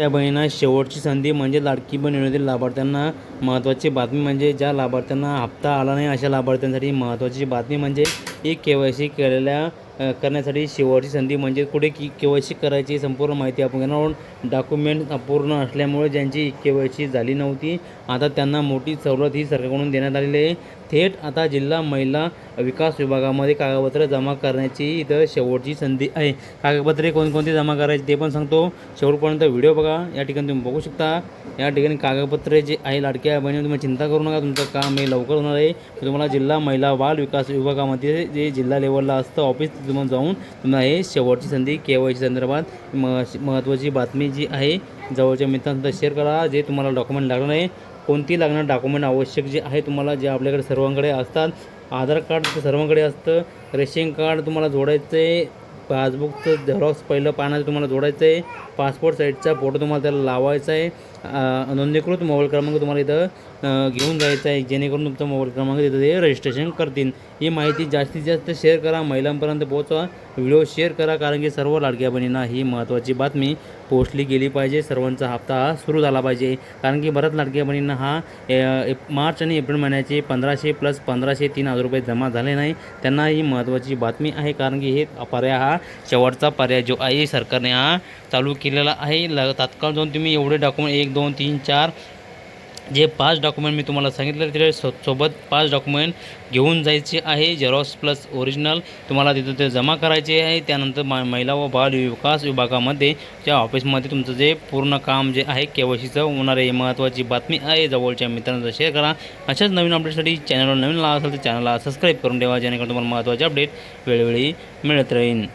त्या बहिणींना शेवटची संधी म्हणजे लाडकी बहीण योजनेतील लाभार्थ्यांना महत्त्वाची बातमी म्हणजे ज्या लाभार्थ्यांना हप्ता आला नाही अशा लाभार्थ्यांसाठी महत्त्वाची बातमी म्हणजे KYC करण्यासाठी शेवटची संधी म्हणजे कुठे KYC करायची संपूर्ण माहिती आपण घेणार आहोत। डॉक्युमेंट अपूर्ण असल्यामुळे ज्यांची KYC झाली नव्हती आता त्यांना मोठी सवलत ही सरकारकडून देण्यात आलेली आहे। थेट आता जिल्हा महिला विकास विभागामध्ये कागदपत्रे जमा करण्याची इथं शेवटची संधी आहे। कागदपत्रे कोणकोणती जमा करायची ते पण सांगतो, शेवटपर्यंत व्हिडिओ बघा। या ठिकाणी तुम्ही बघू शकता, या ठिकाणी कागदपत्रे जे आहे लाडक्या बहिणी तुम्ही चिंता करू नका, तुमचं काम हे लवकर होणार आहे। तुम्हाला जिल्हा महिला बाल विकास विभागामध्ये जे जिल्हा लेवलला असतं ऑफिस तुम्हाला जाऊन तुम्हाला हे शेवटची संधी KYC संदर्भात महत्त्वाची बातमी जी आहे जवळच्या मित्रांसोबत शेअर करा। जे तुम्हाला डॉक्युमेंट लागणार आहे, कोणती लागणार डॉक्युमेंट आवश्यक जे आहे तुम्हाला जे आपल्याकडे सर्वांकडे असतात, आधार कार्ड सर्वांकडे असतं, रेशन कार्ड तुम्हाला जोडायचं आहे, पासबुकचं झेरॉक्स पहिलं पानाचं तुम्हाला जोडायचं आहे, पासपोर्ट साईजचा फोटो तुम्हाला त्याला लावायचा आहे, नोंदणीकृत मोबाईल क्रमांक तुम्हाला इथं घेऊन जायचा आहे जेणेकरून तुमचा मोबाईल क्रमांक तिथं ते रजिस्ट्रेशन करतील। ही माहिती जास्तीत जास्त शेअर करा, महिलांपर्यंत पोहोचवा, व्हिडिओ शेअर करा, कारण की सर्व लाडक्या बहिणींना ही महत्त्वाची बातमी पोहोचली गेली पाहिजे। सर्वांचा हप्ता हा सुरू झाला पाहिजे, कारण की बऱ्याच लाडक्या बहिणींना हा मार्च आणि एप्रिल महिन्याचे 1500 प्लस 1500 3000 रुपये जमा झाले नाही, त्यांना ही महत्त्वाची बातमी आहे। कारण की हे पर्याय हा शेवटचा पर्याय जो आहे सरकारने हा चालू केलेला आहे। तात्काळ जाऊन तुम्ही एवढे डॉक्युमेंट 1 2 3 4 जे 5 डॉक्युमेंट मी तुम्हाला सांगितलं ते सोबत 5 डॉक्युमेंट घेऊन जायचे आहे, झेरॉक्स प्लस ओरिजिनल तुम्हाला तिथं ते जमा करायचे आहे। त्यानंतर महिला व बाल विकास विभागामध्ये त्या ऑफिसमध्ये तुमचं जे पूर्ण काम जे आहे KYCचं होणार आहे। महत्त्वाची बातमी आहे, जवळच्या मित्रांना शेअर करा। अशाच नवीन अपडेटसाठी चॅनलवर नवीन आला असेल तर चॅनलला सबस्क्राईब करून ठेवा, जेणेकरून तुम्हाला महत्त्वाचे अपडेट वेळोवेळी मिळत राहील।